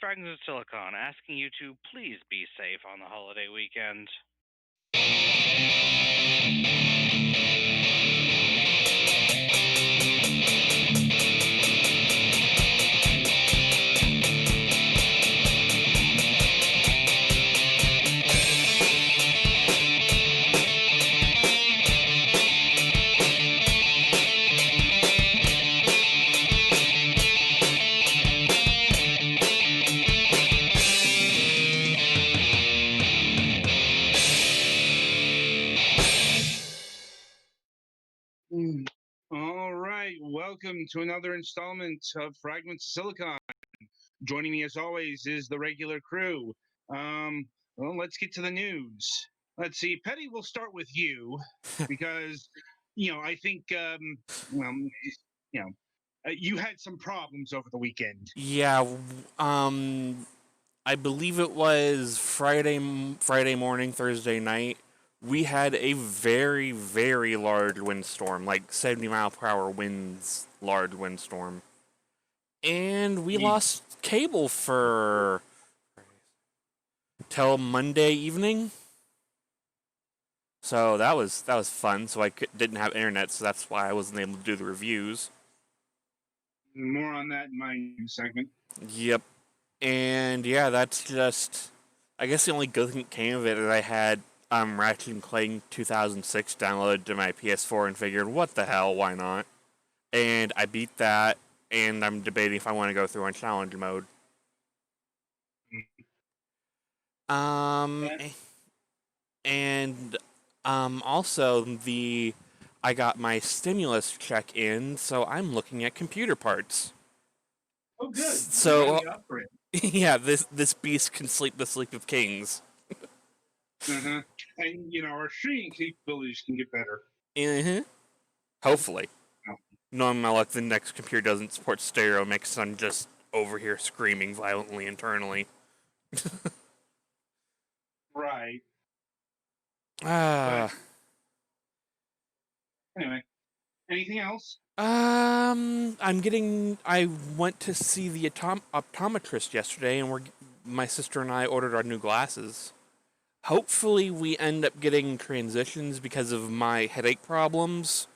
Fragments of Silicon, asking you to please be safe on the holiday weekend. All right, welcome to another installment of Fragments of Silicon. Joining me as always is the regular crew. Well, let's get to the news. Let's see, Petty, we'll start with you because, I think, you had some problems over the weekend. Yeah, I believe it was Friday morning, Thursday night. We had a very, very large windstorm, like 70-mile-per-hour winds, large windstorm. And we lost cable for till Monday evening. So that was fun. So I didn't have internet, so that's why I wasn't able to do the reviews. More on that in my news segment. Yep. And yeah, that's just. I guess the only good thing that came of it is I had Ratchet and Clank 2006 downloaded to my PS4 and figured, what the hell, why not? And I beat that, and I'm debating if I want to go through on challenge mode. And also I got my stimulus check in, so I'm looking at computer parts. Oh, good. So yeah, this beast can sleep the sleep of kings. And our streaming capabilities can get better. Hopefully. Knowing my luck, the next computer doesn't support stereo mix, I'm just over here screaming violently internally. Right. Anyway, anything else? I went to see the optometrist yesterday, and my sister and I ordered our new glasses. Hopefully, we end up getting transitions because of my headache problems.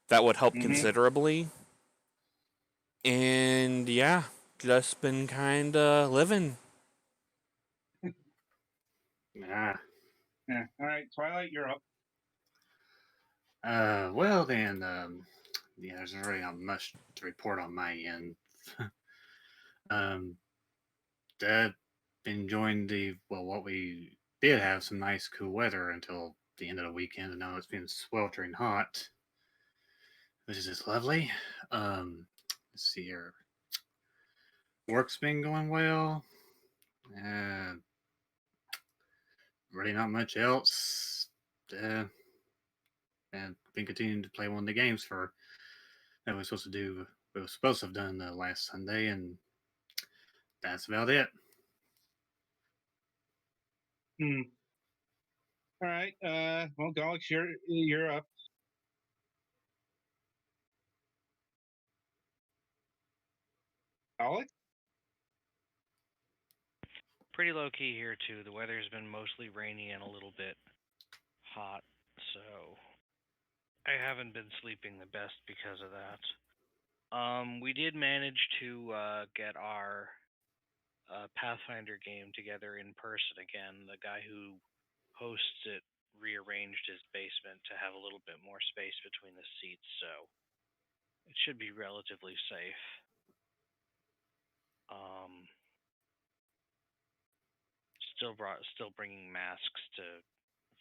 That would help considerably. And yeah, just been kinda living. Yeah. All right, Twilight, you're up. Well then, there's really not much to report on my end. I've been enjoying what we did have some nice cool weather until the end of the weekend, and now it's been sweltering hot, which is just lovely. Let's see here. Work's been going well. Really not much else. And been continuing to play one of the games that we were supposed to do. We were supposed to have done last Sunday, and that's about it. All right. Well, Galax, you're up. Alex? Pretty low key here too. The weather's been mostly rainy and a little bit hot, so I haven't been sleeping the best because of that. We did manage to get our Pathfinder game together in person again. The guy who hosts it rearranged his basement to have a little bit more space between the seats, so it should be relatively safe. Still bringing masks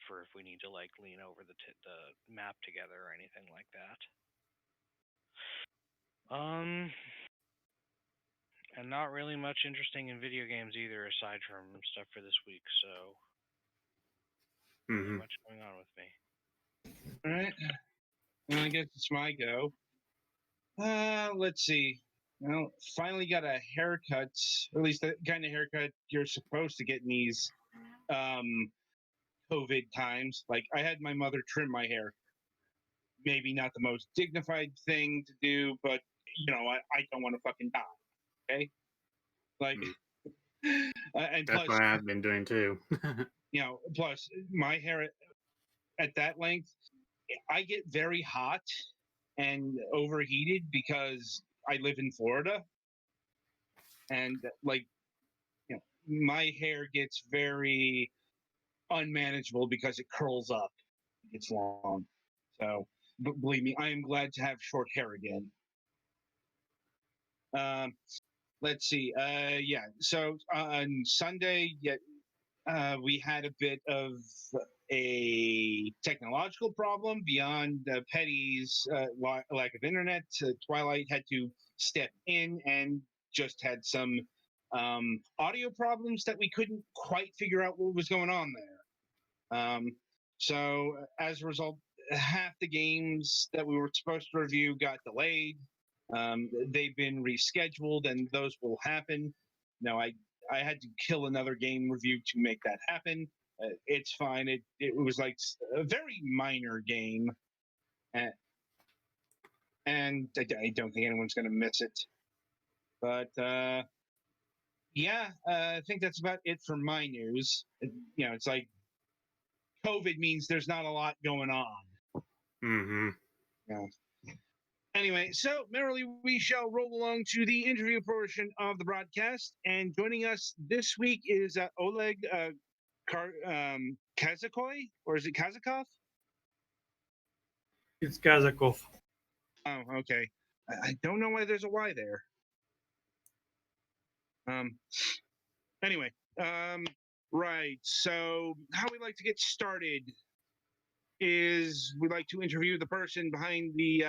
for if we need to like lean over the map together or anything like that. And not really much interesting in video games either, aside from stuff for this week. So, not much going on with me. All right. Well, I guess it's my go. Let's see. Well, finally got a haircut, or at least the kind of haircut you're supposed to get in these COVID times. Like, I had my mother trim my hair. Maybe not the most dignified thing to do, but I don't want to fucking die. Okay, like And That's plus, what I've been doing too. plus my hair at that length, I get very hot and overheated because I live in Florida, and like my hair gets very unmanageable because it curls up. It's long. So, but believe me, I am glad to have short hair again. Um, let's see. Yeah. So on Sunday, yeah, we had a bit of a technological problem beyond Petty's lack of internet. Twilight had to step in and just had some audio problems that we couldn't quite figure out what was going on there. So as a result, half the games that we were supposed to review got delayed. They've been rescheduled, and those will happen. No, I had to kill another game review to make that happen. It's fine. It was like a very minor game, and, I don't think anyone's going to miss it. But yeah, I think that's about it for my news. It's like COVID means there's not a lot going on. Mm-hmm. Yeah. Anyway, so merrily we shall roll along to the interview portion of the broadcast. And joining us this week is Oleg Kazakov, or is it Kazakov? It's Kazakov. Oh, okay. I don't know why there's a Y there. Anyway, right. So how we like to get started is we like to interview the person behind the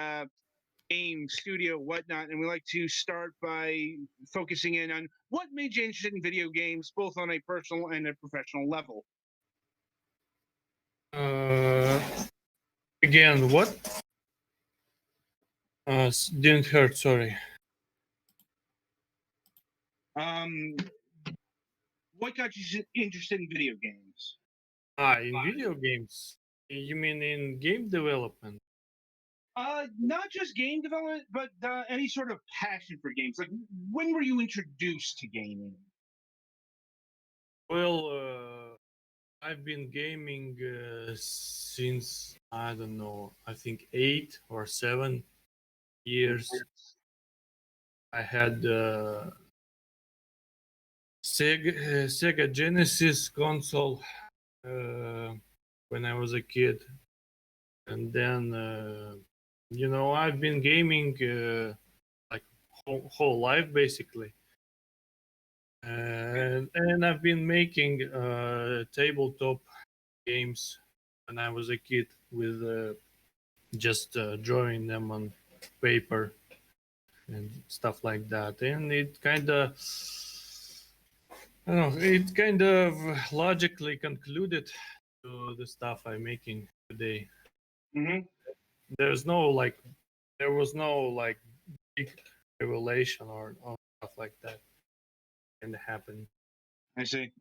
game, studio, whatnot, and we like to start by focusing in on what made you interested in video games, both on a personal and a professional level. Again, what? Didn't hurt. Sorry. What got you interested in video games? In video games. You mean in game development? Not just game development, but any sort of passion for games. Like, when were you introduced to gaming? Well, I've been gaming since I don't know. I think 8 or 7 years. I had Sega Genesis console when I was a kid, and then I've been gaming like whole life basically, and I've been making tabletop games when I was a kid with just drawing them on paper and stuff like that, and it kind of I don't know, it kind of logically concluded to the stuff I'm making today. Mm-hmm. There's no like, there was no like big revelation or stuff like that can happen. I see.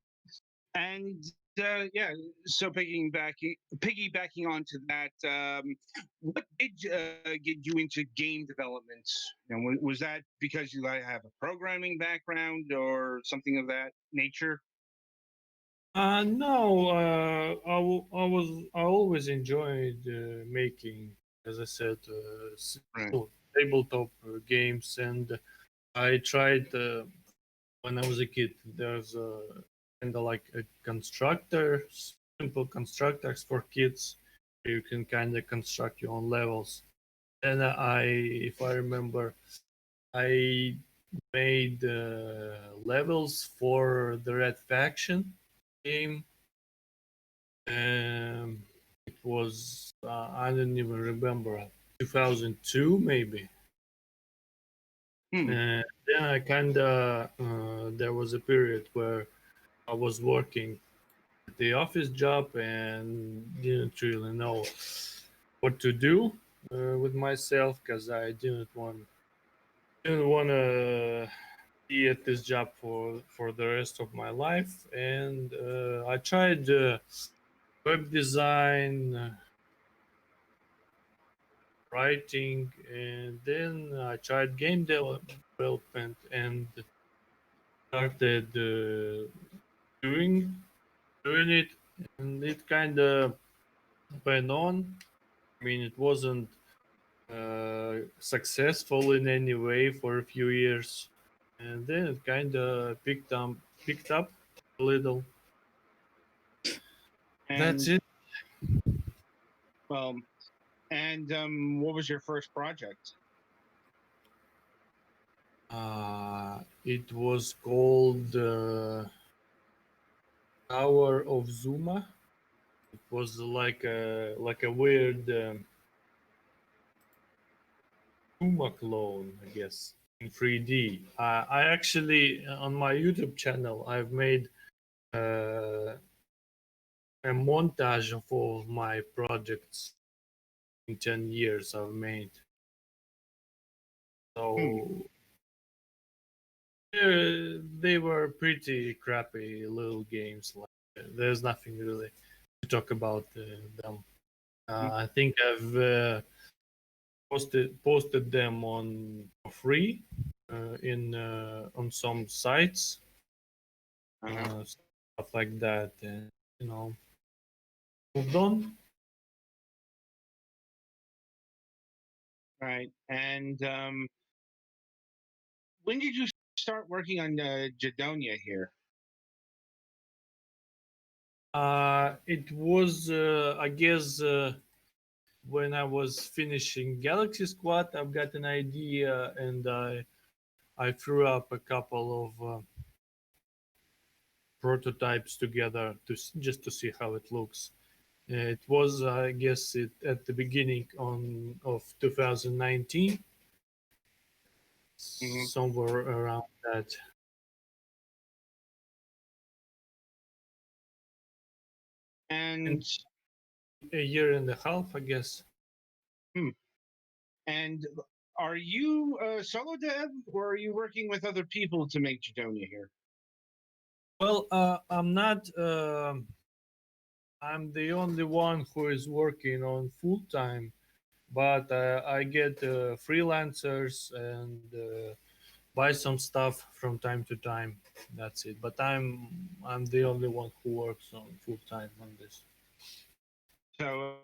And yeah, so piggybacking onto that, what did get you into game development? Was that because you have a programming background or something of that nature? No, I always enjoyed making, as I said, Right. tabletop games, and I tried when I was a kid. There's kind of like a constructors, simple constructors for kids. You can kind of construct your own levels. And if I remember, I made levels for the Red Faction game. It was I don't even remember, 2002 maybe. And then I kind of there was a period where I was working at the office job and didn't really know what to do with myself because I didn't want to be at this job for the rest of my life, and I tried web design, writing, and then I tried game development, and started doing it, and it kind of went on. I mean, it wasn't successful in any way for a few years, and then it kind of picked up a little. That's And it. well, and what was your first project? It was called Tower of Zuma. It was like a weird Zuma clone, I guess, in 3D. I actually on my YouTube channel I've made a montage of all my projects in 10 years I've made. So they were pretty crappy little games. Like there's nothing really to talk about them. I think I've posted them on for free in on some sites, stuff like that, and you know, moved on. Right. And when did you start working on Gedonia here? It was, I guess, when I was finishing Galaxy Squad, I've got an idea, and I threw up a couple of prototypes together just to see how it looks. It was, I guess, at the beginning of 2019, somewhere around that. And A year and a half, I guess. and are you a solo dev, or are you working with other people to make Gedonia here? Well, I'm not. I'm the only one who is working on full time, but I get freelancers and buy some stuff from time to time. That's it. But I'm the only one who works on full time on this. So,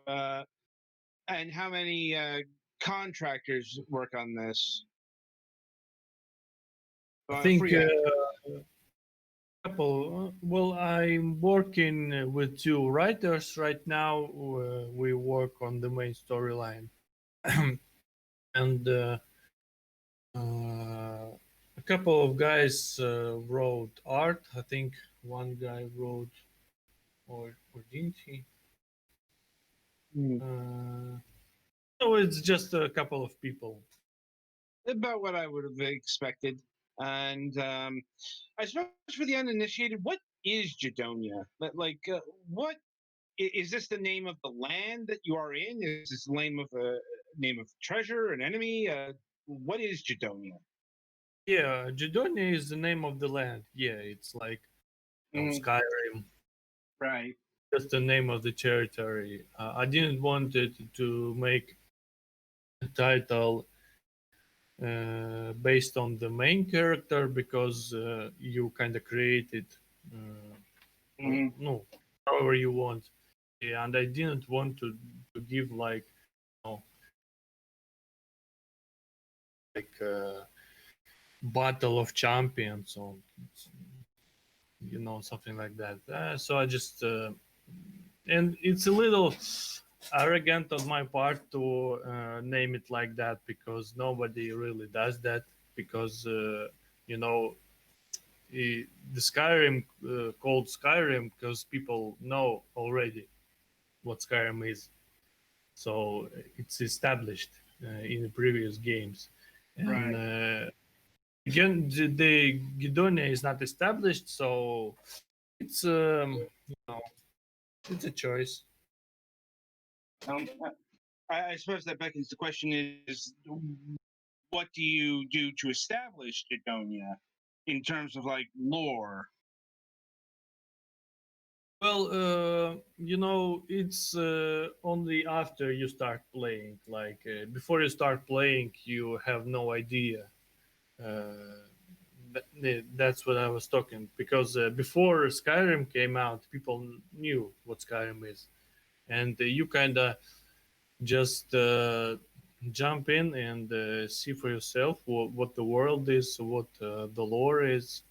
and how many contractors work on this? I think Freelancers. couple. Well, I'm working with two writers right now. We work on the main storyline, and a couple of guys wrote art. I think one guy wrote, or didn't he? So it's just a couple of people. About what I would have expected. And I suppose for the uninitiated, what is Gedonia? Like, what is this the name of the land that you are in? Is this the name of treasure, an enemy? What is Gedonia? Yeah, Gedonia is the name of the land. Yeah, it's like Skyrim, Right. just the name of the territory. I didn't want it to make a title based on the main character because you kind of create it, no, however you want. Yeah, and I didn't want to give like, you know, like Battle of Champions or something like that. So I just and it's a little arrogant on my part to name it like that because nobody really does that because you know the Skyrim called Skyrim because people know already what Skyrim is, so it's established in the previous games, and again the Gedonia is not established, so it's you know it's a choice. Um, I suppose that beckons the question is, what do you do to establish Gedonia in terms of like lore? Well, it's only after you start playing. Like before you start playing, you have no idea. Uh, that's what I was talking, because before Skyrim came out, people knew what Skyrim is, and you kind of just jump in and see for yourself what the world is, what the lore is,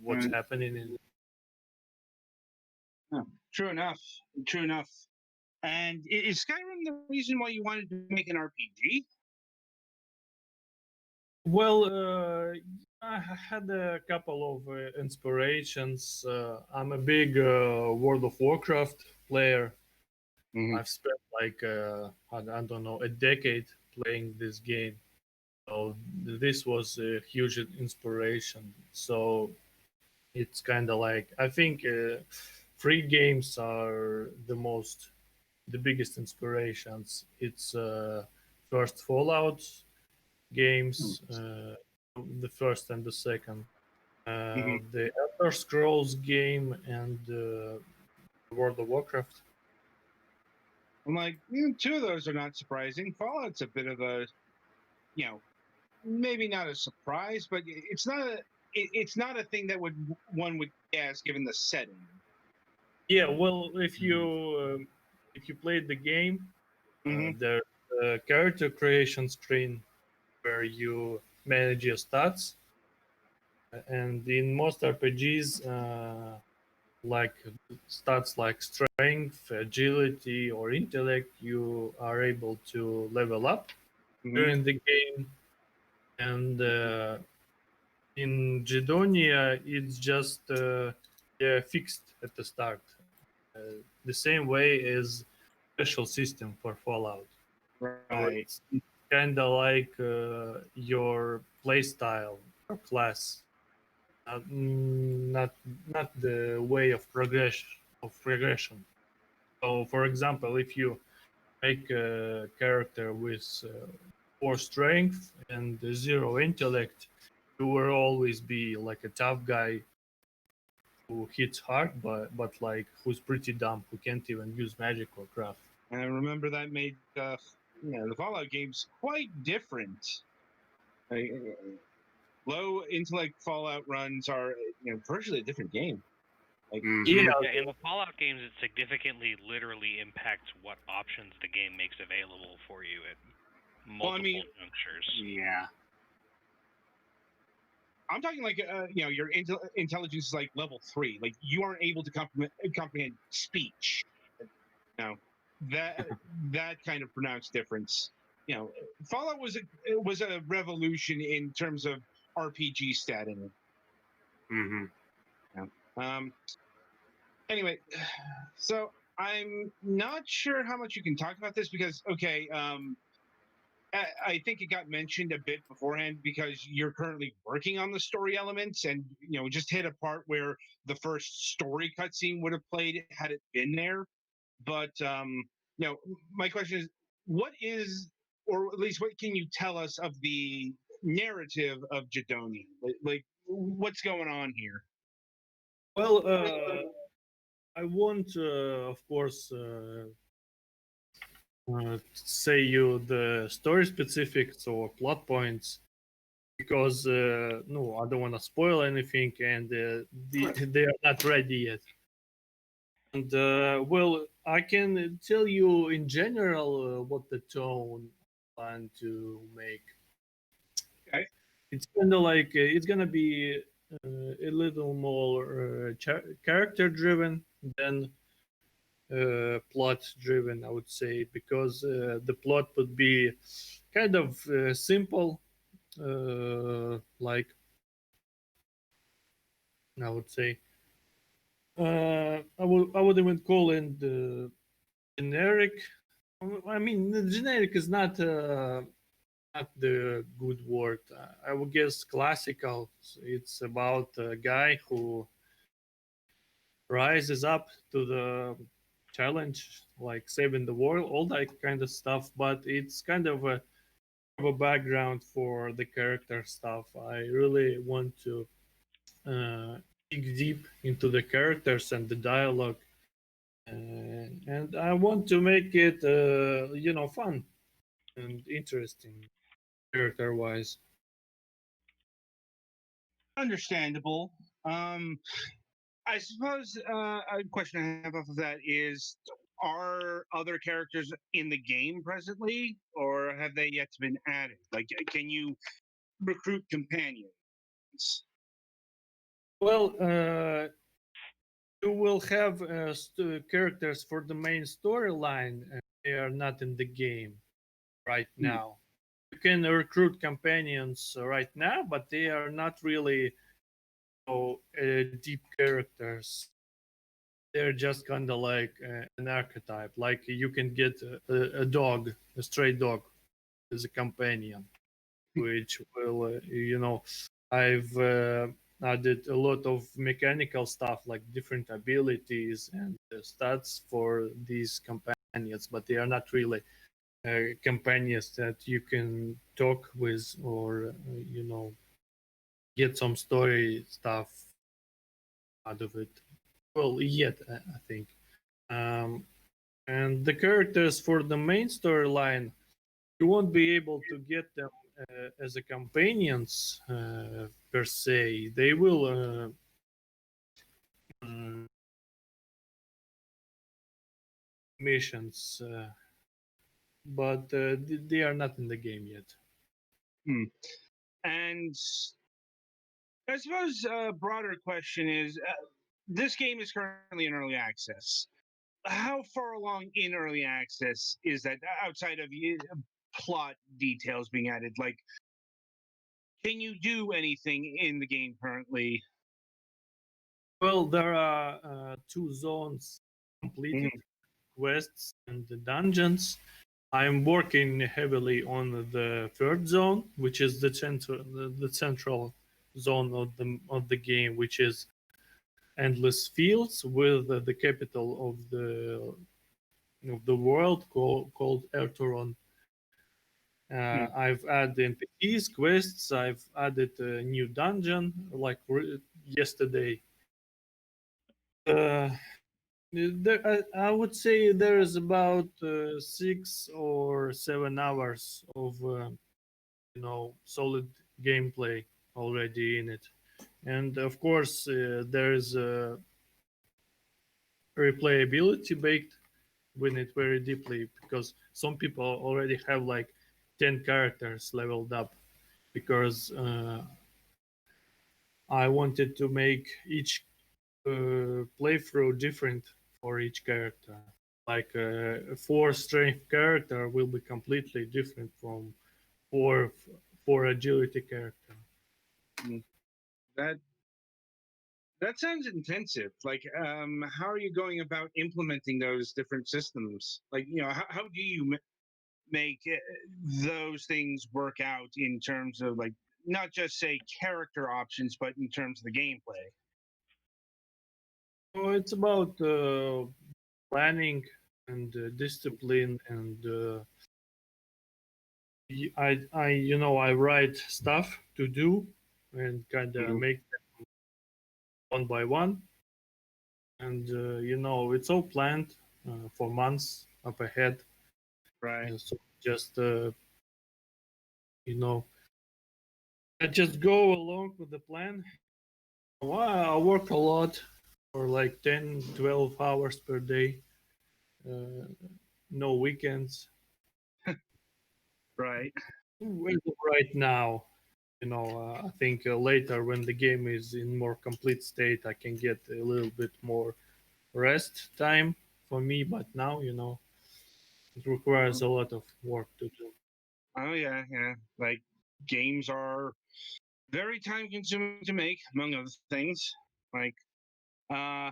what's Right. happening in. Oh, true enough. True enough. And is Skyrim the reason why you wanted to make an RPG? Well, I had a couple of inspirations. I'm a big World of Warcraft player. Mhm. I've spent like I don't know, a decade playing this game. So this was a huge inspiration. So it's kind of like, I think free games are the biggest inspirations. It's first Fallout games, the first and the second, Mhm. the Elder Scrolls game, and World of Warcraft. I'm like, two of those are not surprising. Fallout's a bit of a, you know, maybe not a surprise, but it's not a thing that would one would guess given the setting. Yeah, well, if you played the game, Mhm. there's a character creation screen where you manage your stats, and in most RPGs, like stats like strength, agility, or intellect, you are able to level up Mhm. during the game. And in Gedonia, it's just they're fixed at the start, the same way as special system for Fallout. So Right. it's kind of like your playstyle or class, not not the way of progression. So, for example, if you make a character with 4 strength and 0 intellect, you will always be like a tough guy who hits hard, but like who's pretty dumb, who can't even use magic or craft. And I remember that made the Fallout games quite different. Like, low intellect Fallout runs are virtually a different game. Like, Mhm. Yeah, Yeah, in the Fallout games, it significantly, literally impacts what options the game makes available for you at Well, I multiple mean- junctures. Yeah. I'm talking like your intelligence is like level 3. Like you aren't able to comprehend speech. No, that kind of pronounced difference. Fallout was a revolution in terms of RPG statting. Hmm. Um, anyway, so I'm not sure how much you can talk about this because okay, I think it got mentioned a bit beforehand because you're currently working on the story elements, and just hit a part where the first story cutscene would have played had it been there. But my question is, what is, or at least what can you tell us of the narrative of Gedonia? Like what's going on here? well, I won't, of course, say you the story specifics or plot points because no, I don't want to spoil anything, and they are not ready yet. And well, I can tell you in general what the tone I plan to make. Okay. It's kind of like it's gonna be a little more character driven than plot driven, I would say, because the plot would be kind of simple, like I would say. I would even call it generic. I mean, generic is not the good word. I would guess classical. It's about a guy who rises up to the challenge, like saving the world, all that kind of stuff. But it's kind of a background for the character stuff. I really want to uh, dig deep into the characters and the dialogue, and I want to make it, fun and interesting character-wise. understandable. I suppose a question I have off of that is: are other characters in the game presently, or have they yet been added? Like, can you recruit companions? Well, you will have characters for the main storyline, and they are not in the game right now. You can recruit companions right now, but they are not really deep characters. They're just kind of like an archetype. Like you can get a dog, a stray dog, as a companion, which will, I've added a lot of mechanical stuff like different abilities and stats for these companions, but they are not really companions that you can talk with or, get some story stuff out of it. Well, yet, I think. Um, and the characters for the main storyline, you won't be able to get them as a companions per se. They will missions, but they are not in the game yet. And I suppose a broader question is: this game is currently in early access. How far along in early access is that outside of plot details being added? Like, can you do anything in the game currently? Well, there are two zones completed, quests and the dungeons. I'm working heavily on the third zone, which is the central zone of the game, which is endless fields with the capital of the world called Erturon. I've added NPCs, quests. I've added a new dungeon like yesterday. I would say there is about 6 or 7 hours of solid gameplay already in it, and of course there is replayability baked with it very deeply because some people already have like 10 characters leveled up because I wanted to make each playthrough different for each character. Like a 4 strength character will be completely different from four agility character. That that sounds intensive. Like, how are you going about implementing those different systems? Like, how do you make those things work out in terms of like not just say character options, but in terms of the gameplay? So it's about planning and discipline and I write stuff to do and kind of make them one by one, and it's all planned for months up ahead. Right. And so just you know I just go along with the plan. Well, I work a lot for like 10, 12 hours per day, no weekends. Right. Right now, I think later when the game is in more complete state, I can get a little bit more rest time for me. But now, it requires a lot of work to do. Oh yeah, yeah. Like, games are very time consuming to make, among other things. Like, uh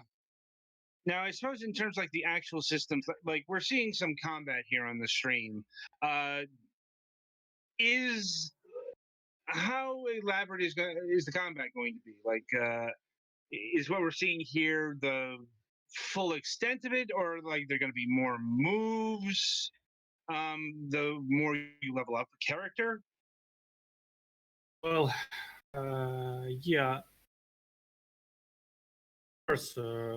now I suppose in terms like the actual systems, like we're seeing some combat here on the stream. Is how elaborate is the combat going to be? Like, is what we're seeing here the full extent of it, or like there going to be more moves? The more you level up a character. Well, yeah, of course,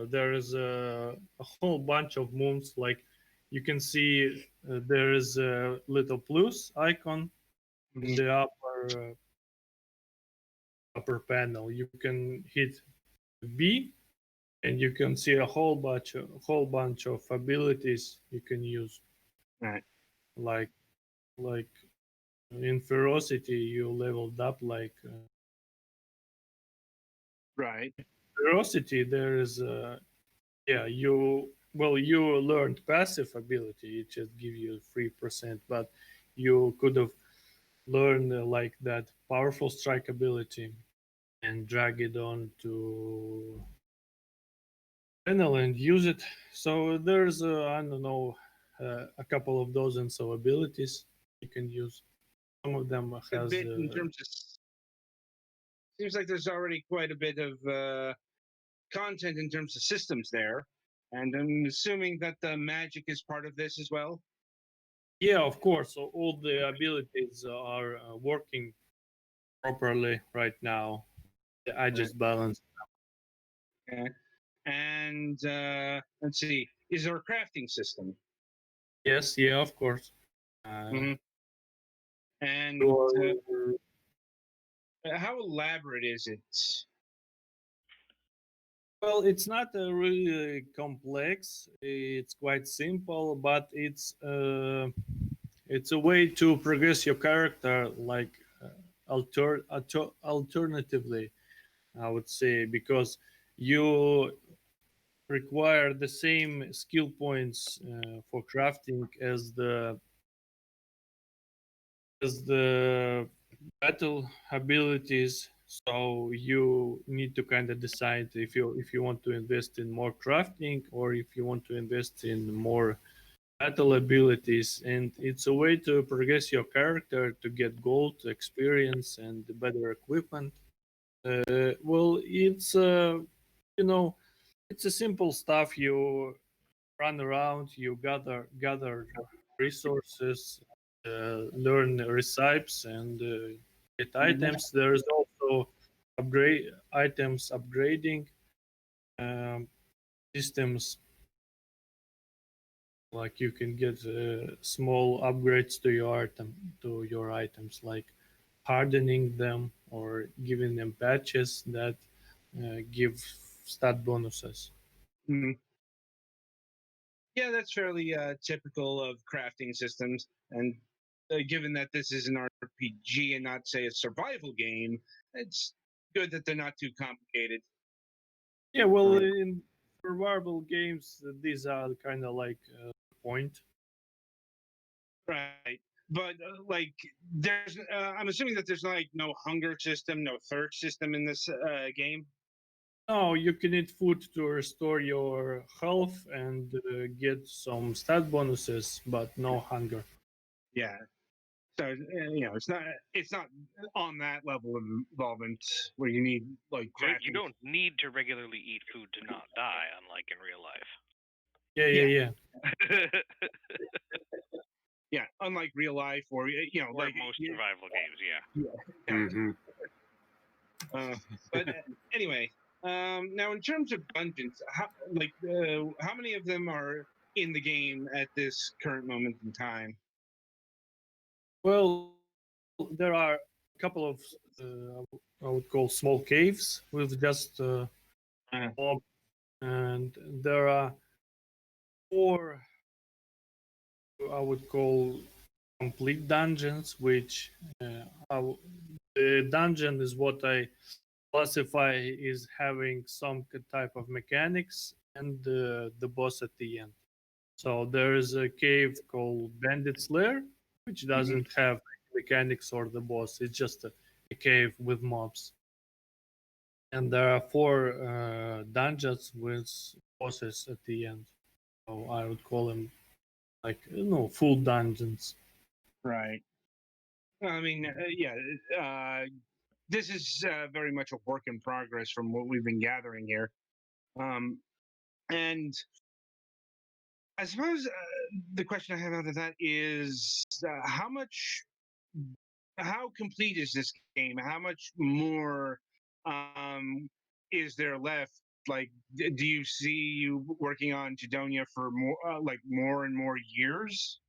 there is a whole bunch of moves. Like you can see, there is a little plus icon in the upper upper panel. You can hit B, and you can see a whole bunch of abilities you can use. Right. Like in ferocity, you leveled up like Right. ferocity. There is you learned passive ability. It just give you 3%, but you could have learned like that powerful strike ability and drag it on to panel and use it. So there's I don't know a couple of dozens of abilities you can use. Some of them A has bit in terms of. Seems like there's already quite a bit of content in terms of systems there, and I'm assuming that the magic is part of this as well. yeah, of course. So all the abilities are working properly right now. I just balanced. Okay. And let's see, is there a crafting system? Yes, yeah, of course. Mhm. And Your- how elaborate is it? well, it's not really complex. It's quite simple, but it's a way to progress your character, like alternatively, I would say, because you require the same skill points for crafting as the battle abilities. So you need to kind of decide if you want to invest in more crafting or if you want to invest in more battle abilities. And it's a way to progress your character to get gold experience and better equipment. Well, you know it's a simple stuff. You run around, you gather resources, learn recipes, and get items. There's also upgrading um, systems. Like you can get small upgrades to your items, like hardening them or giving them patches that give stat bonuses. Mhm. Yeah, that's fairly typical of crafting systems. And given that this is an RPG and not, say, a survival game, it's good that they're not too complicated. Yeah, well, in survival games, these are kind of like point. Right. But like, there's, I'm assuming that there's like no hunger system, no thirst system in this game. No, you can eat food to restore your health and get some stat bonuses, but no hunger. Yeah. So it's not on that level of involvement where you need like You crafting. don't need to regularly eat food to not die, unlike in real life. Yeah. Yeah, unlike real life or Or like most survival games, yeah. Mm-hmm. But anyway, now in terms of dungeons, how many of them are in the game at this current moment in time? Well, there are a couple of I would call small caves with just Uh, mob, and there are four I would call complete dungeons, which the dungeon is what I classify is having some type of mechanics and the boss at the end. So there is a cave called Bandit's Lair, which doesn't have mechanics or the boss. It's just a cave with mobs. And there are four dungeons with bosses at the end. So I would call them like full dungeons. right. I mean, yeah. This is very much a work in progress from what we've been gathering here. And I suppose the question I have out of that is how complete is this game? How much more um, is there left? Like, do you see you working on Gedonia for more and more years?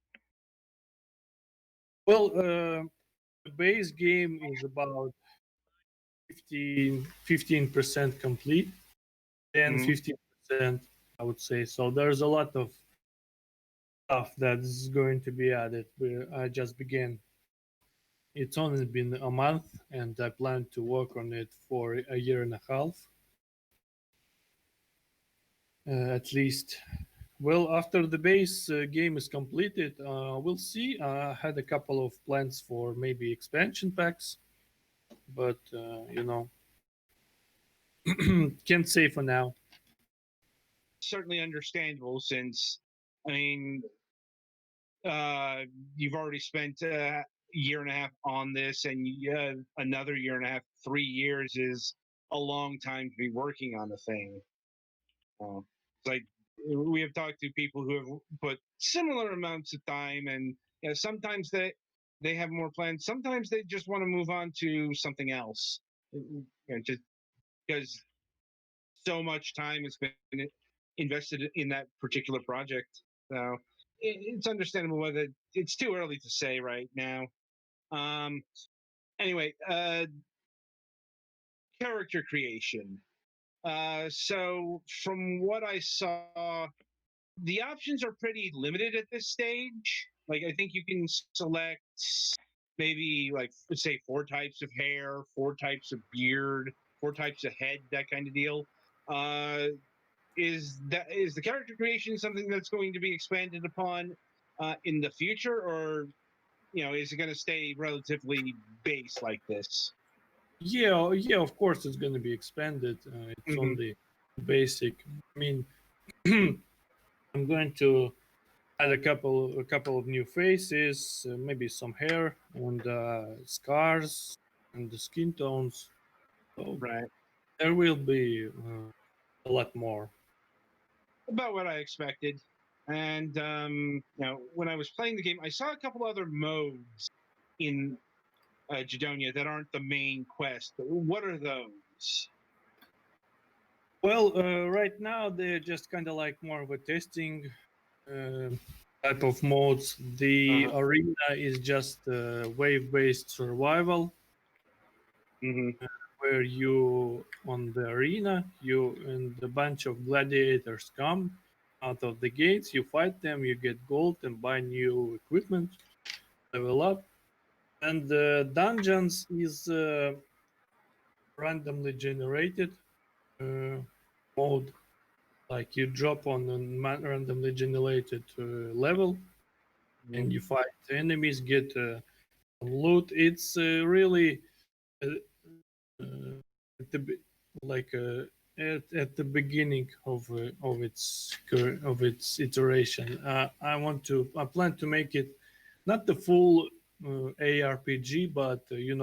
Well, the base game is about 15% complete, and Mhm. 15%, I would say. So there's a lot of stuff that's going to be added. I just began. It's only been a month, and I plan to work on it for a year and a half, at least. Well, after the base game is completed, we'll see. I had a couple of plans for maybe expansion packs, but can't say for now. Certainly understandable since, I mean, you've already spent a year and a half on this, and another year and a half, 3 years is a long time to be working on a thing. It's like we have talked to people who have put similar amounts of time, and sometimes they have more plans. Sometimes they just want to move on to something else, just because so much time has been invested in that particular project. So it's understandable whether it's too early to say right now. Um, anyway, character creation. So from what I saw, the options are pretty limited at this stage. Like I think you can select maybe like say 4 types of hair, 4 types of beard, 4 types of head, that kind of deal. Is the character creation something that's going to be expanded upon in the future, or is it going to stay relatively base like this? Yeah, of course it's going to be expanded. It's Hmm. only basic. I mean, I'm going to add a couple of new faces, maybe some hair and scars and the skin tones. So Right. there will be a lot more. About what I expected. And when I was playing the game, I saw a couple other modes in Gedonia that aren't the main quest. What are those? Well, right now they're just kind of like more of a testing uh, type of modes. The Uh-huh. arena is just wave-based survival, Hmm. where you on the arena, you and a bunch of gladiators come out of the gates. You fight them, you get gold and buy new equipment, level up. And the dungeons is randomly generated uh, mode. Like you drop on a randomly generated level, and you fight enemies, get loot. It's really uh, at the like at the beginning of its iteration. I plan to make it not the full ARPG, but very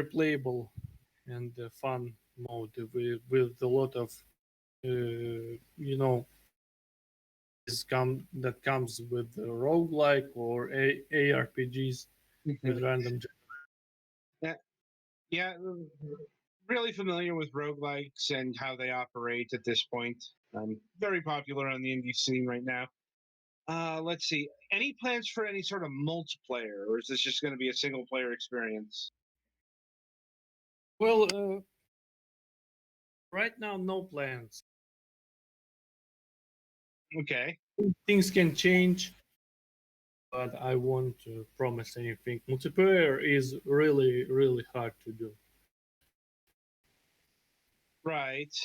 replayable and fun mode with a lot of that comes with roguelike or ARPGs with random. Yeah, yeah, really familiar with roguelikes and how they operate at this point. Very popular on the indie scene right now. Let's see. Any plans for any sort of multiplayer, or is this just going to be a single player experience? Well, right now no plans. Okay. Things can change, but I won't promise anything. Multiplayer is really really hard to do. Right.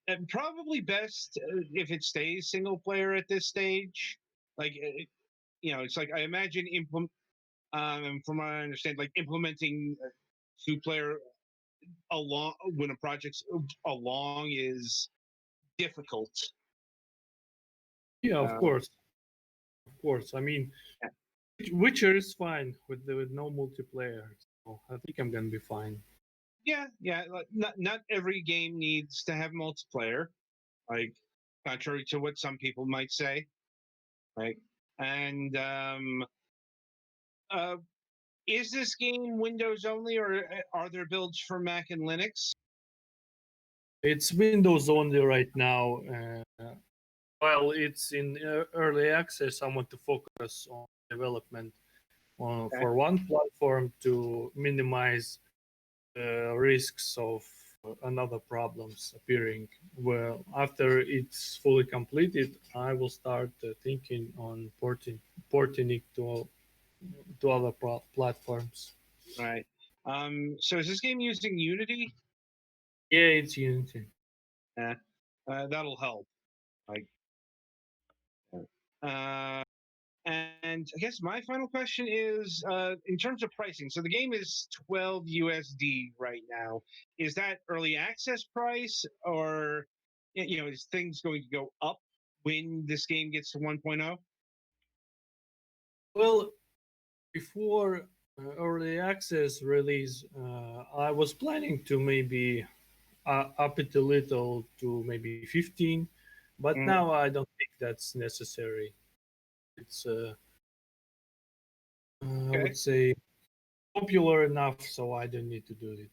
And probably best if it stays single player at this stage. Like, it's like I imagine from what I understand, like implementing 2 player along when a project's along is difficult. Yeah, Uh, of course. I mean, yeah. Witcher is fine with no multiplayer, so I think I'm gonna be fine. Yeah. Like, not every game needs to have multiplayer. Like, contrary to what some people might say. Right. And uh, is this game Windows only, or are there builds for Mac and Linux? It's Windows only right now. While it's in early access, I want to focus on development Okay. for one platform to minimize risks of another problems appearing. Well, after it's fully completed, I will start thinking on porting it to other platforms. Right. So is this game using Unity? Yeah, it's Unity. Yeah. That'll help. Like, uh, and I guess my final question is, in terms of pricing. So the game is 12 USD right now. Is that early access price, or is things going to go up when this game gets to 1.0? Well, before early access release, I was planning to maybe up it a little to maybe 15, but Mm, now I don't think that's necessary. It's I okay. would say popular enough, so I don't need to do it.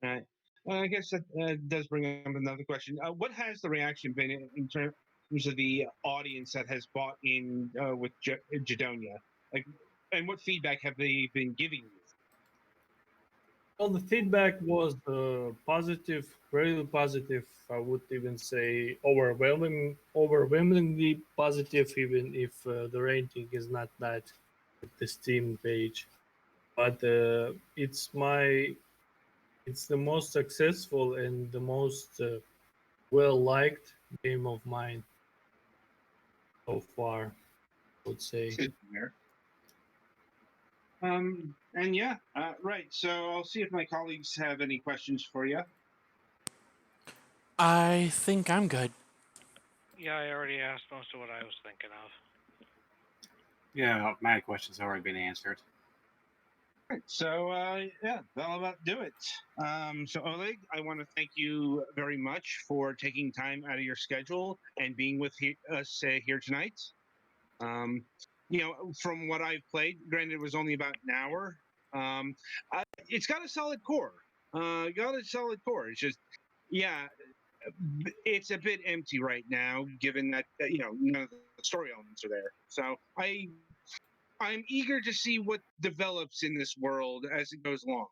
Right. Well, I guess that does bring up another question. What has the reaction been in terms of the audience that has bought in with Gedonia? Like, and what feedback have they been giving you? Well, the feedback was positive, very positive. I would even say overwhelmingly positive, even if the rating is not that at the Steam page. But it's the most successful and the most well liked game of mine so far, I would say. Good to hear. And yeah, right. So I'll see if my colleagues have any questions for you. I think I'm good. Yeah, I already asked most of what I was thinking of. Yeah, my question's already been answered. Right. So yeah, that'll about do it. So Oleg, I want to thank you very much for taking time out of your schedule and being with us here tonight. Um, from what I've played, granted it was only about an hour. It's got a solid core. It's just, yeah, it's a bit empty right now, given that none of the story elements are there. So I'm eager to see what develops in this world as it goes along.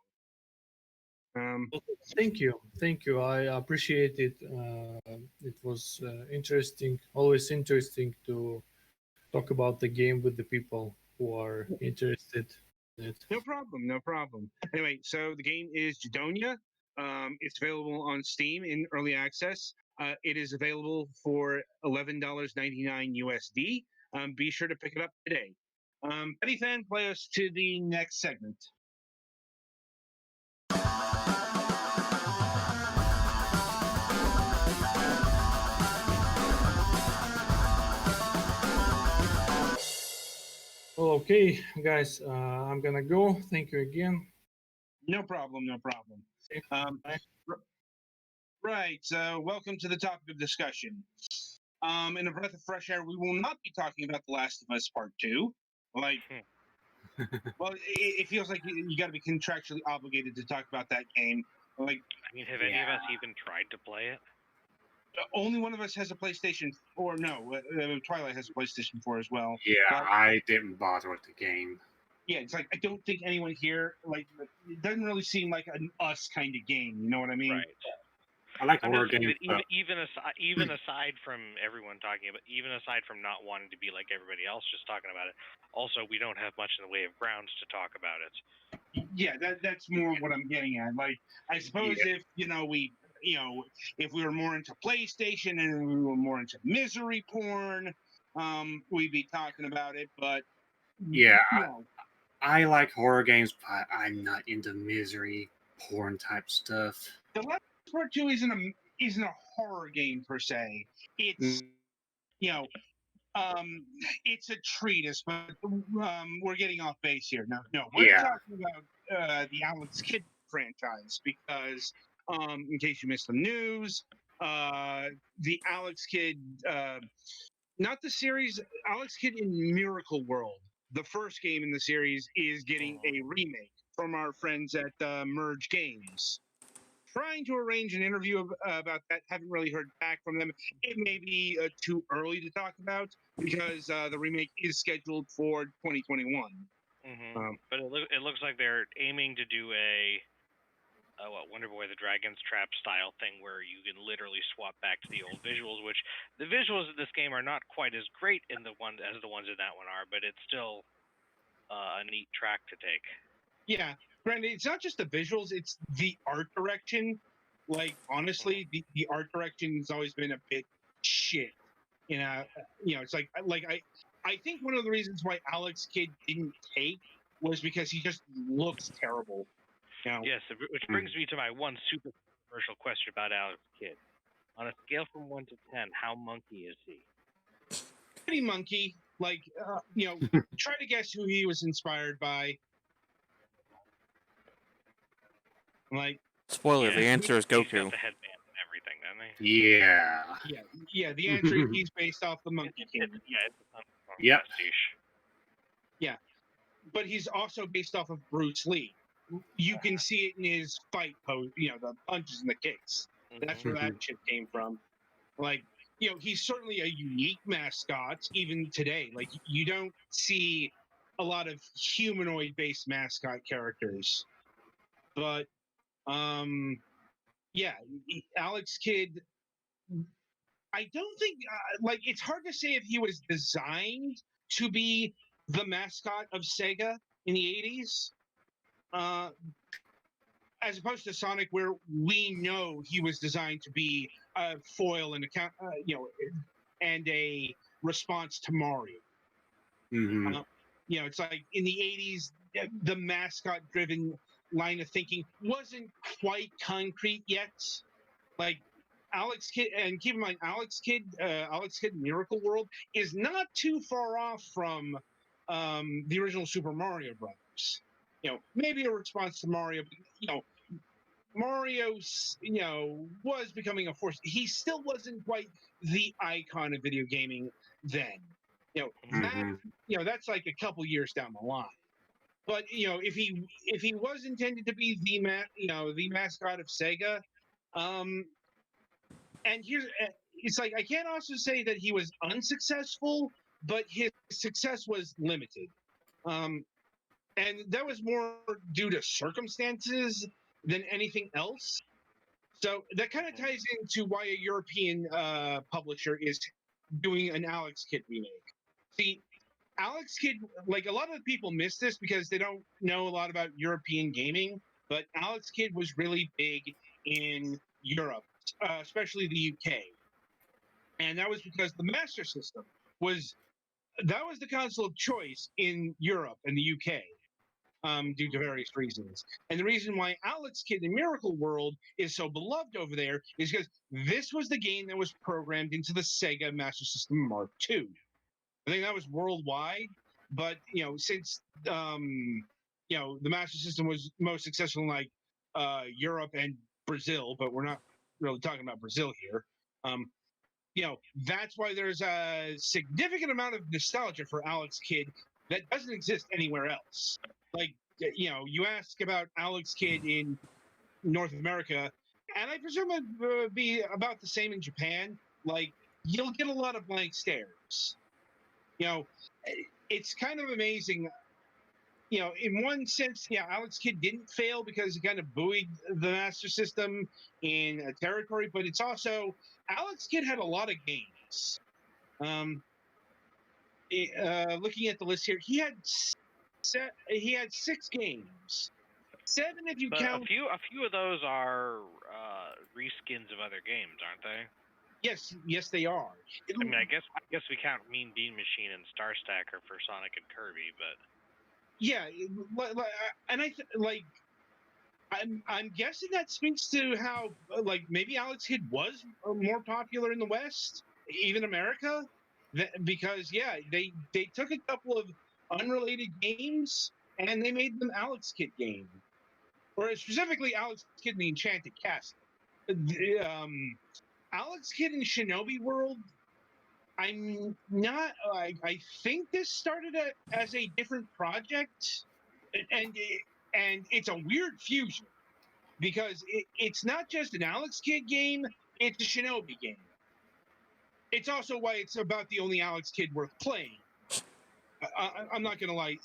Um, Thank you. I appreciate it. It was interesting, always interesting to talk about the game with the people who are interested in it. no problem, no problem. Anyway, so the game is Gedonia. It's available on Steam in early access. It is available for $11.99 USD. Be sure to pick it up today. Betty Fan, play us to the next segment. Well, okay, guys, I'm gonna go. Thank you again. No problem, no problem. Um, Bye. right, welcome to the topic of discussion. In a breath of fresh air, we will not be talking about The Last of Us Part 2. Like, well, it feels like you got to be contractually obligated to talk about that game. Like, I mean, have any of us even tried to play it? only one of us has a PlayStation, or no, Twilight has a PlayStation 4 as well. Yeah, But I didn't bother with the game. yeah, it's like I don't think anyone here like it doesn't really seem like an us kind of game. You know what I mean? Right. I like I'm horror just saying games, that but even aside from everyone talking about, even aside from not wanting to be like everybody else, just talking about it. Also, we don't have much in the way of grounds to talk about it. Yeah, that's more what I'm getting at. Like, I suppose Yeah. if if we were more into PlayStation and we were more into misery porn, we'd be talking about it. But Yeah, no, I like horror games, but I'm not into misery porn type stuff. The Last Part Two isn't a horror game per se. It's you know it's a treatise, but we're getting off base here. No, we're Yeah, talking about the Alex Kidd franchise because, in case you missed the news, the Alex Kidd, not the series, Alex Kidd in Miracle World, the first game in the series, is getting a remake from our friends at Merge Games. Trying to arrange an interview about that. Haven't really heard back from them. It may be too early to talk about because the remake is scheduled for 2021. But it looks like they're aiming to do a Wonder Boy the Dragon's Trap style thing where you can literally swap back to the old visuals, which the visuals in this game are not quite as great in the ones in that one are, but it's still a neat track to take. Yeah, Brandon, it's not just the visuals; it's the art direction. Like honestly, the art direction has always been a bit shit. It's like I think one of the reasons why Alex Kidd didn't take was because he just looks terrible. You know? Yes, which brings me to my one super controversial question about Alex Kidd. On a scale from 1 to 10, how monkey is he? Pretty monkey. Like try to guess who he was inspired by. Like Spoiler: the answer is He's got Goku. the headband and everything, doesn't he? yeah. The answer is he's based off the Monkey King. It's a son of Yep. pastiche. Yeah, but he's also based off of Bruce Lee. You can see it in his fight pose. The punches and the kicks. That's where that shit came from. Like, he's certainly a unique mascot even today. Like, you don't see a lot of humanoid-based mascot characters. But, yeah, Alex Kidd, I don't think, it's hard to say if he was designed to be the mascot of Sega in the 80s. As opposed to Sonic, where we know he was designed to be a foil and and a response to Mario. It's like in the 80s, the mascot-driven line of thinking wasn't quite concrete yet. Like Alex Kidd, and keep in mind, Alex Kidd Miracle World is not too far off from the original Super Mario Brothers. Maybe a response to Mario, but, Mario, was becoming a force. He still wasn't quite the icon of video gaming then. That's like a couple years down the line. But if he was intended to be the mascot of Sega, and it's like I can't also say that he was unsuccessful, but his success was limited. And that was more due to circumstances than anything else. So that kind of ties into why a European publisher is doing an Alex Kidd remake. See, Alex Kidd, like a lot of people miss this because they don't know a lot about European gaming, but Alex Kidd was really big in Europe, especially the UK. And that was because the Master System was the console of choice in Europe and the UK. Due to various reasons. And the reason why Alex Kidd in Miracle World is so beloved over there is because this was the game that was programmed into the Sega Master System Mark II. I think that was worldwide, but since the Master System was most successful in like Europe and Brazil, but we're not really talking about Brazil here. That's why there's a significant amount of nostalgia for Alex Kidd that doesn't exist anywhere else. Like, you ask about Alex Kidd in North America, and I presume it would be about the same in Japan. Like, you'll get a lot of blank stares. It's kind of amazing. In one sense, Alex Kidd didn't fail because he kind of buoyed the Master System in a territory, but it's also Alex Kidd had a lot of games. Looking at the list here, he had 6 games. 7 if you count. A few of those are reskins of other games, aren't they? Yes, they are. I mean, I guess we count Mean Bean Machine and Star Stacker for Sonic and Kirby, but yeah, and I'm guessing that speaks to how maybe Alex Kidd was more popular in the West, even America, because they took a couple of unrelated games and they made them Alex Kidd game, or specifically Alex Kidd in the Enchanted Castle. Alex Kidd in Shinobi World, I'm not. I think this started as a different project, and it's a weird fusion because it's not just an Alex Kidd game; it's a Shinobi game. It's also why it's about the only Alex Kidd worth playing. I'm not gonna lie.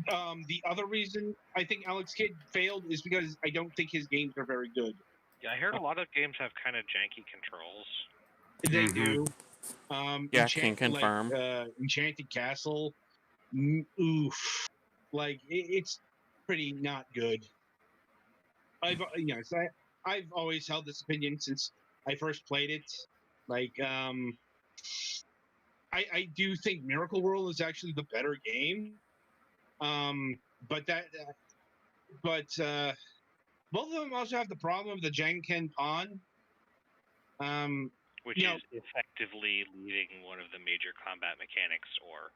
the other reason I think Alex Kidd failed is because I don't think his games are very good. Yeah, I heard a lot of games have kind of janky controls. They Mhm. do. Yeah, can confirm. Enchanted Castle. Oof. Like it's pretty not good. I've always held this opinion since I first played it. Like I do think Miracle World is actually the better game. But both of them also have the problem of the Jenkin Pon. Which You know, is effectively leaving one of the major combat mechanics or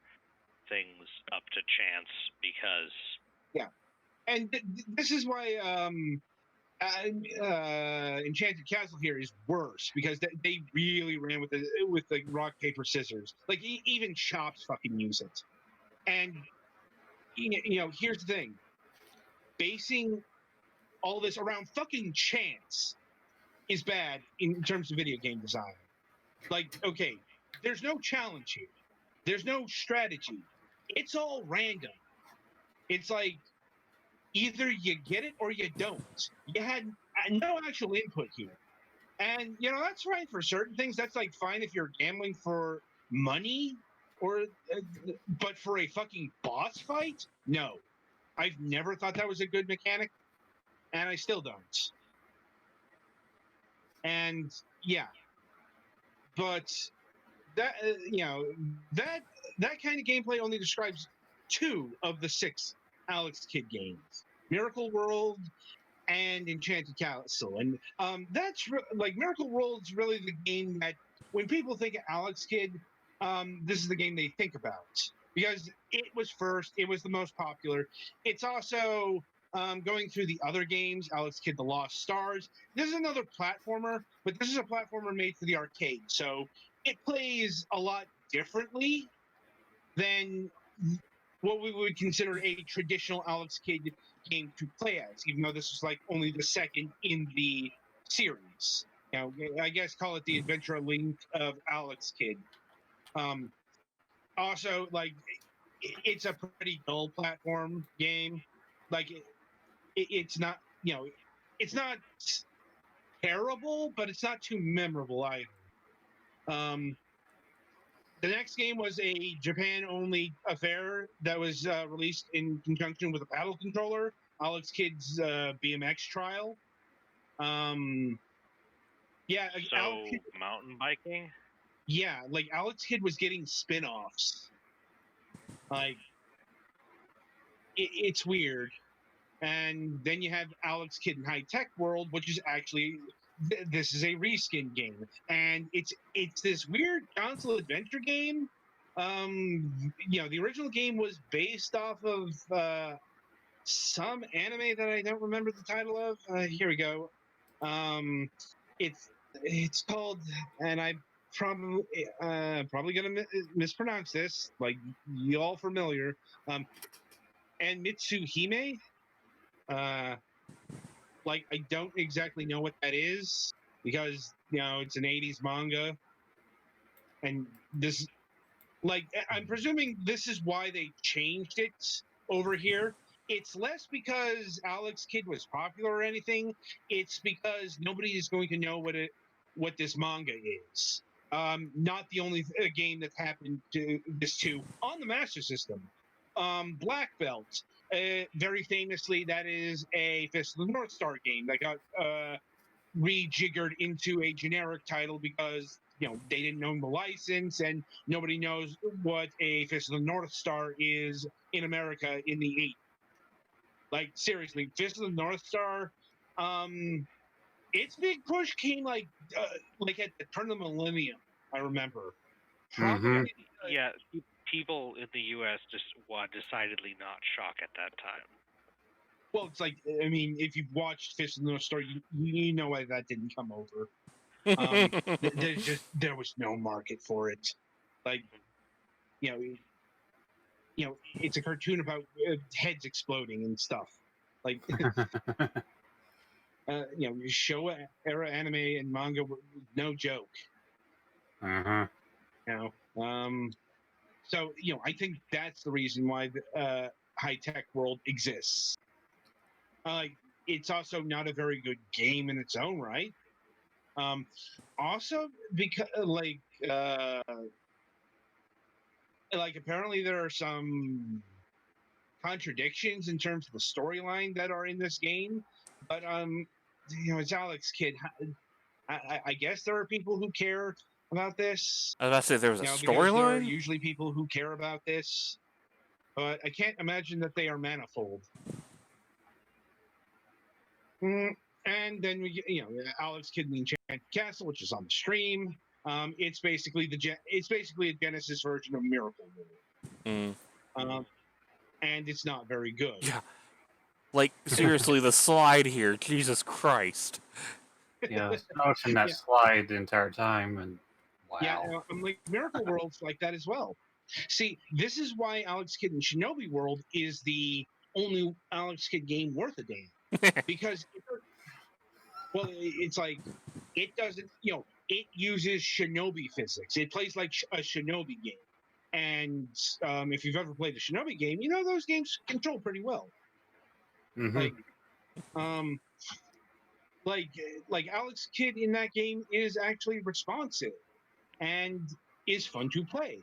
things up to chance because and this is why Enchanted Castle here is worse because they really ran with the rock paper scissors. Like even shops fucking use it. And here's the thing: basing all this around fucking chance is bad in terms of video game design. Like, okay, there's no challenge here. There's no strategy. It's all random. It's like either you get it or you don't. You had no actual input here. And that's fine for certain things. That's like fine if you're gambling for money or but for a fucking boss fight? No. I've never thought that was a good mechanic and I still don't. And yeah. But that that kind of gameplay only describes 2 of the 6 Alex Kidd games: Miracle World and Enchanted Castle. And like Miracle World's really the game that when people think of Alex Kidd, this is the game they think about because it was first, it was the most popular. It's also going through the other games, Alex Kidd: The Lost Stars. This is another platformer, but this is a platformer made for the arcade, so it plays a lot differently than what we would consider a traditional Alex Kidd game to play as, even though this is like only the second in the series. I guess call it the Adventure Link of Alex Kidd. Also, like, it's a pretty dull platform game. Like, it's not, it's not terrible, but it's not too memorable either. The next game was a Japan-only affair that was released in conjunction with a paddle controller, Alex Kidd's BMX trial. Yeah, so mountain biking. Yeah, like Alex Kidd was getting spin-offs. Like it's weird. And then you have Alex Kidd in High Tech World, which is actually this is a reskin game, and it's this weird console adventure game. The original game was based off of some anime that I don't remember the title of. Here we go. It's called, and I probably gonna mispronounce this. Like you all familiar, and Mitsuhime. Like I don't exactly know what that is because it's an 80s manga, and this, like, I'm presuming this is why they changed it over here. It's less because Alex Kidd was popular or anything. It's because nobody is going to know what this manga is. Not the only game that's happened to this too on the Master System. Black Belt, very famously, that is a Fist of the North Star game that got rejiggered into a generic title because they didn't own the license and nobody knows what a Fist of the North Star is in America in the 80s. Like seriously, Fist of the North Star, its big push came like at the turn of the millennium. I remember. Probably. Yeah, people in the U.S. just decidedly not shock at that time. Well, it's like, I mean, if you've watched Fist of the North Star, you know why that didn't come over. There was no market for it. Like, it's a cartoon about heads exploding and stuff. Like, show era anime and manga, no joke. So I think that's the reason why high-tech world exists. It's also not a very good game in its own right. Also, because apparently there are some contradictions in terms of the storyline that are in this game, but it's Alex Kidd. I guess there are people who care about this. I was about to say there was a Because there are storyline. usually people who care about this, but I can't imagine that they are manifold. And then we, Alex Kidd in the Enchanted Castle, which is on the stream. It's basically a Genesis version of Miracle World. And it's not very good. Yeah. Like, seriously, the slide here, Jesus Christ. Yeah, I was in that slide the entire time, and wow. Yeah, I'm like, Miracle World's like that as well. See, this is why Alex Kidd in Shinobi World is the only Alex Kidd game worth a damn. Because, it's like, it doesn't, it uses Shinobi physics. It plays like a Shinobi game. And if you've ever played a Shinobi game, those games control pretty well. Mhm. Like Alex Kidd in that game is actually responsive and is fun to play,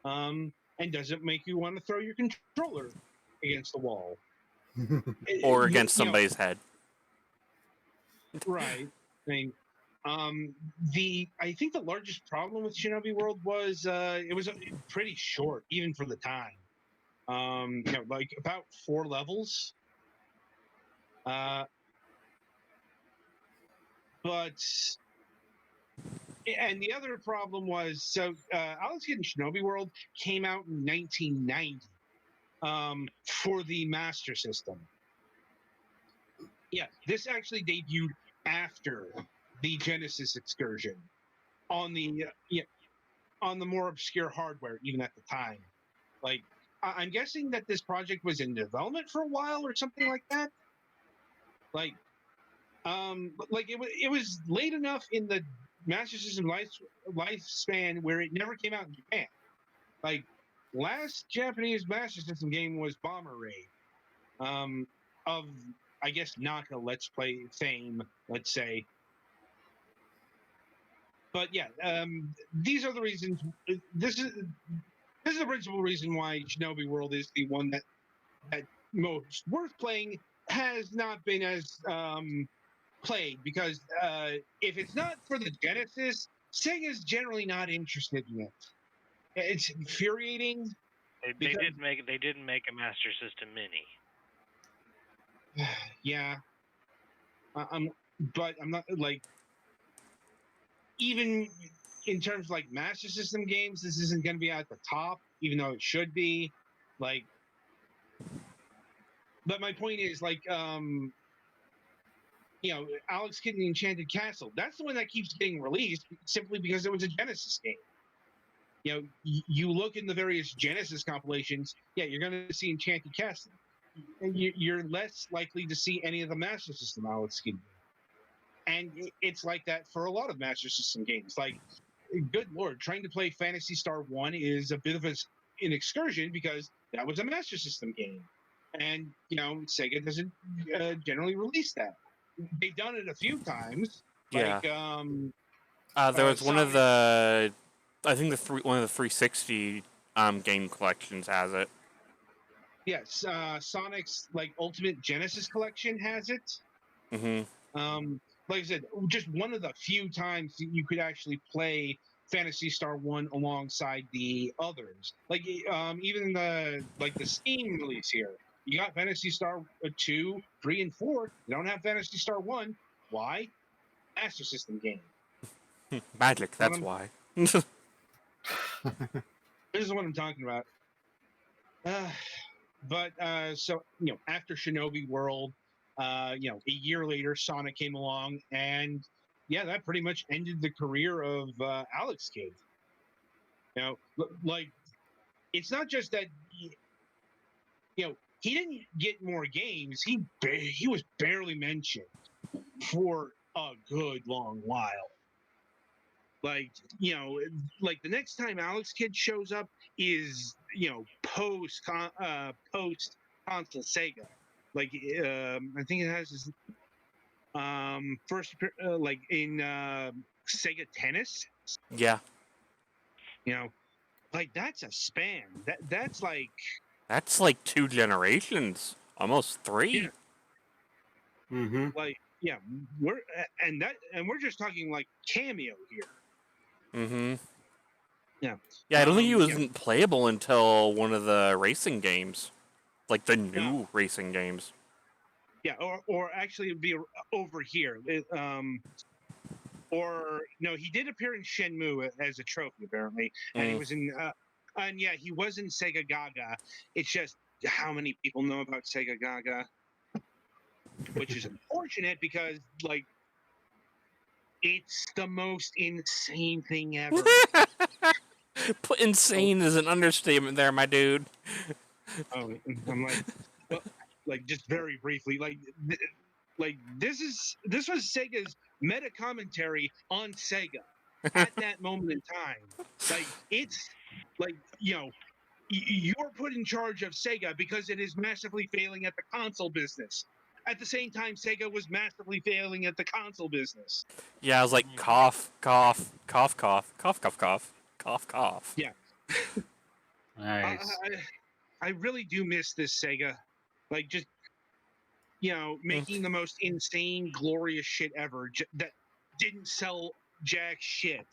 and doesn't make you want to throw your controller against the wall Or against somebody's head. Right. I think the largest problem with Shinobi World was it was pretty short, even for the time. Like about 4 levels. And the other problem was, Alex Kidd in Shinobi World came out in 1990 for the Master System. Yeah, this actually debuted after the Genesis excursion on the more obscure hardware, even at the time. Like, I'm guessing that this project was in development for a while or something like that. It was late enough in the Master System lifespan where it never came out in Japan. Like, last Japanese Master System game was Bomber Raid, of, I guess, Naka Let's Play fame, let's say. But yeah, these are the reasons. This is the principal reason why Shinobi World is the one that most worth playing, has not been as played, because if it's not for the Genesis, Sega's generally not interested in it. It's infuriating. They didn't make a Master System Mini. Yeah, but I'm not, like, even in terms of, like, Master System games, this isn't going to be at the top, even though it should be. Like, but my point is, like, Alex Kidd in the Enchanted Castle, that's the one that keeps getting released simply because it was a Genesis game. You look in the various Genesis compilations, you're going to see Enchanted Castle. And you're less likely to see any of the Master System Alex Kidd. And it's like that for a lot of Master System games. Like, good lord, trying to play Phantasy Star 1 is a bit of an excursion, because that was a Master System game. And, Sega doesn't generally release that. They've done it a few times. Yeah. Like, there was one Sonic, of the, I think one of the 360 game collections has it. Yes, Sonic's, like, Ultimate Genesis Collection has it. Mm-hmm. Like I said, just one of the few times that you could actually play Phantasy Star 1 alongside the others. Like, even the Steam release here. You got Phantasy Star 2, 3, and 4. You don't have Phantasy Star 1. Why? Master System game. Magic, that's why. This is what I'm talking about. But so, after Shinobi World, a year later, Sonic came along, and that pretty much ended the career of Alex Kidd. Like, it's not just that he didn't get more games. He was barely mentioned for a good long while. Like, like, the next time Alex Kidd shows up is post console Sega. Like I think it has this first like in Sega Tennis. Yeah, Like that's a span. That's like that's like 2 generations, almost 3. Yeah. Mm-hmm. like we're just talking like cameo here. Mm-hmm. Yeah. Yeah, I don't think he Yeah. wasn't playable until one of the racing games, like the new No. racing games. Yeah, or actually it'd be over here. Or no, he did appear in Shenmue as a trophy apparently, and he Mm. was in and yeah, he was in Sega Gaga. It's just how many people know about Sega Gaga, which is unfortunate because like it's the most insane thing ever. Put insane as an understatement there, my dude. Oh, I'm like, well, like just very briefly, like this was Sega's meta commentary on Sega at that moment in time. Like it's like you're put in charge of Sega because it is massively failing at the console business. At the same time, Sega was massively failing at the console business. Yeah, I was like, cough, cough, cough, cough, cough, cough, cough, cough, cough. Yeah, Nice. I really do miss this Sega. Like just making the most insane, glorious shit ever that didn't sell jack shit.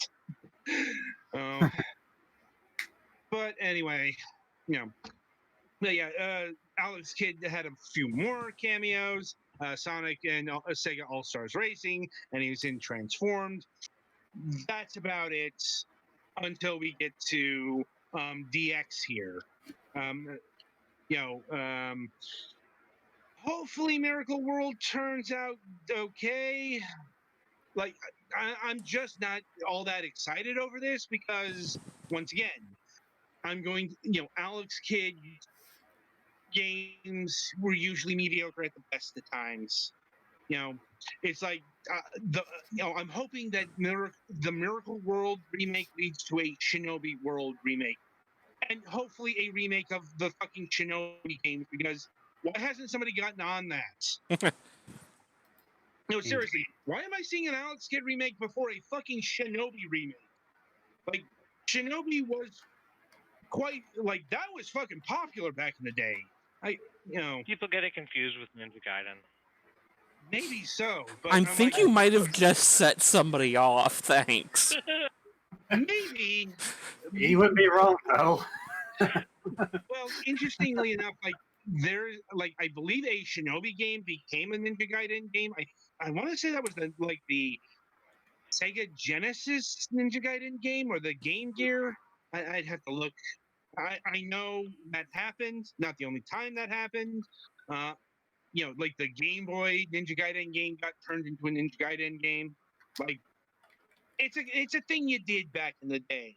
But anyway, but yeah, Alex Kidd had a few more cameos. Sonic and Sega All Stars Racing, and he was in Transformed. That's about it until we get to DX here. Um, you know, hopefully Miracle World turns out okay. Like I'm just not all that excited over this because once again, I'm going to, Alex Kidd games were usually mediocre at the best of times. It's like I'm hoping that the Miracle World remake leads to a Shinobi World remake, and hopefully a remake of the fucking Shinobi games because why hasn't somebody gotten on that? No, seriously, why am I seeing an Alex Kidd remake before a fucking Shinobi remake? Like, Shinobi was quite like that was fucking popular back in the day. People get it confused with Ninja Gaiden. Maybe so, but I I'm think like, you might have just set somebody off. Thanks. maybe. You wouldn't be wrong though. Well, interestingly enough, I believe a Shinobi game became a Ninja Gaiden game. I want to say that was the Sega Genesis Ninja Gaiden game or the Game Gear. I'd have to look. I know that happened. Not the only time that happened. Like the Game Boy Ninja Gaiden game got turned into a Ninja Gaiden game. Like it's a thing you did back in the day.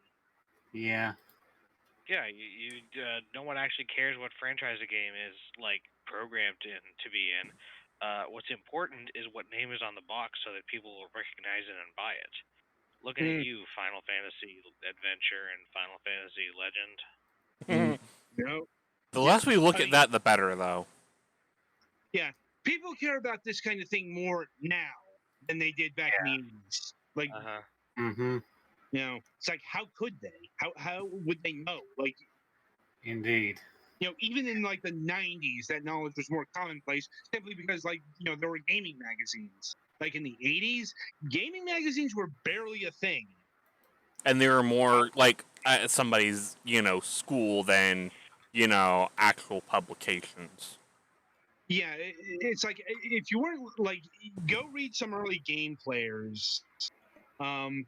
Yeah. Yeah, you no one actually cares what franchise a game is like programmed to be in. What's important is what name is on the box so that people will recognize it and buy it. Looking at you, Final Fantasy Adventure and Final Fantasy Legend. The less we look at that, the better, though. Yeah, people care about this kind of thing more now than they did back in the 80s. Like, Mm-hmm. It's like, how could they? How would they know? Like, Indeed. Even in like the 90s, that knowledge was more commonplace simply because there were gaming magazines. Like in the 80s, gaming magazines were barely a thing. And they were more like at somebody's, school than, actual publications. Yeah, it's like if you weren't like, go read some early game players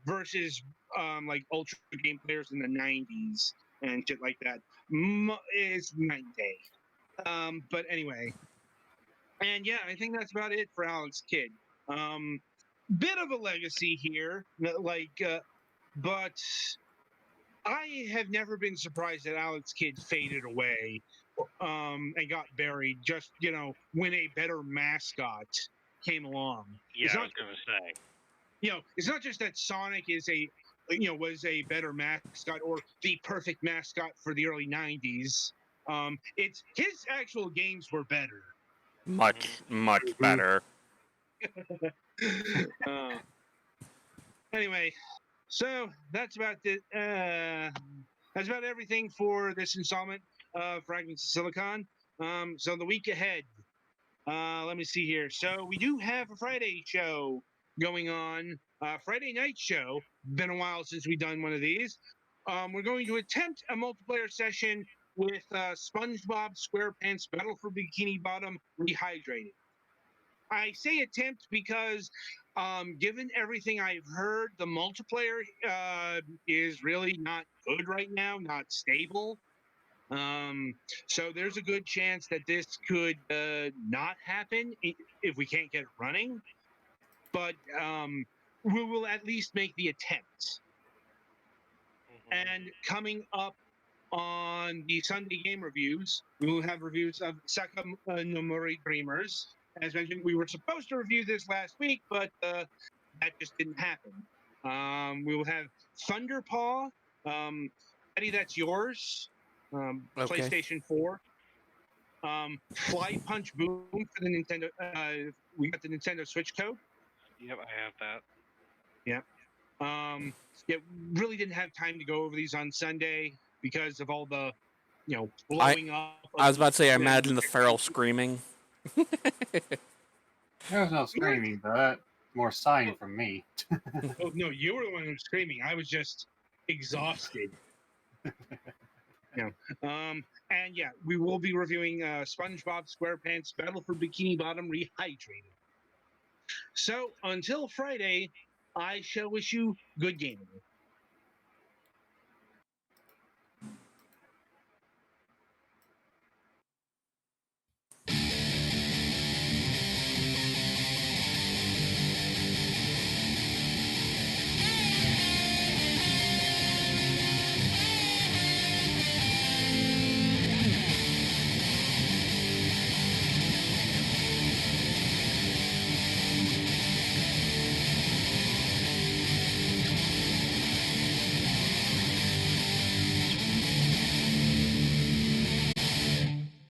versus like ultra game players in the 90s and shit like that. It's night and day. But anyway, and yeah, I think that's about it for Alex Kidd. Bit of a legacy here, but I have never been surprised that Alex Kidd faded away and got buried just, when a better mascot came along. Yeah, I was gonna say. It's not just that Sonic is a was a better mascot or the perfect mascot for the early '90s. It's his actual games were better. Much better. Uh, anyway, so that's about that's about everything for this installment of Fragments of Silicon. So the week ahead, let me see here. So we do have a Friday show going on. Friday night show. Been a while since we've done one of these. We're going to attempt a multiplayer session with SpongeBob SquarePants Battle for Bikini Bottom Rehydrated. I say attempt because, given everything I've heard, the multiplayer is really not good right now, not stable. So there's a good chance that this could not happen if we can't get it running. But we will at least make the attempt. And coming up on the Sunday game reviews, we will have reviews of Saka no Mori Dreamers. As mentioned, we were supposed to review this last week, but that just didn't happen. We will have Thunderpaw. Eddie, that's yours. Okay. PlayStation 4. Fly Punch Boom for the Nintendo. We got the Nintendo Switch code. Yep, I have that. Yeah. Really didn't have time to go over these on Sunday because of all the, blowing up. I was about to say, I imagine the feral screaming. There was no screaming, but more sighing from me. Oh, no, you were the one who was screaming. I was just exhausted. And yeah, we will be reviewing SpongeBob SquarePants Battle for Bikini Bottom Rehydrated. So until Friday, I shall wish you good gaming.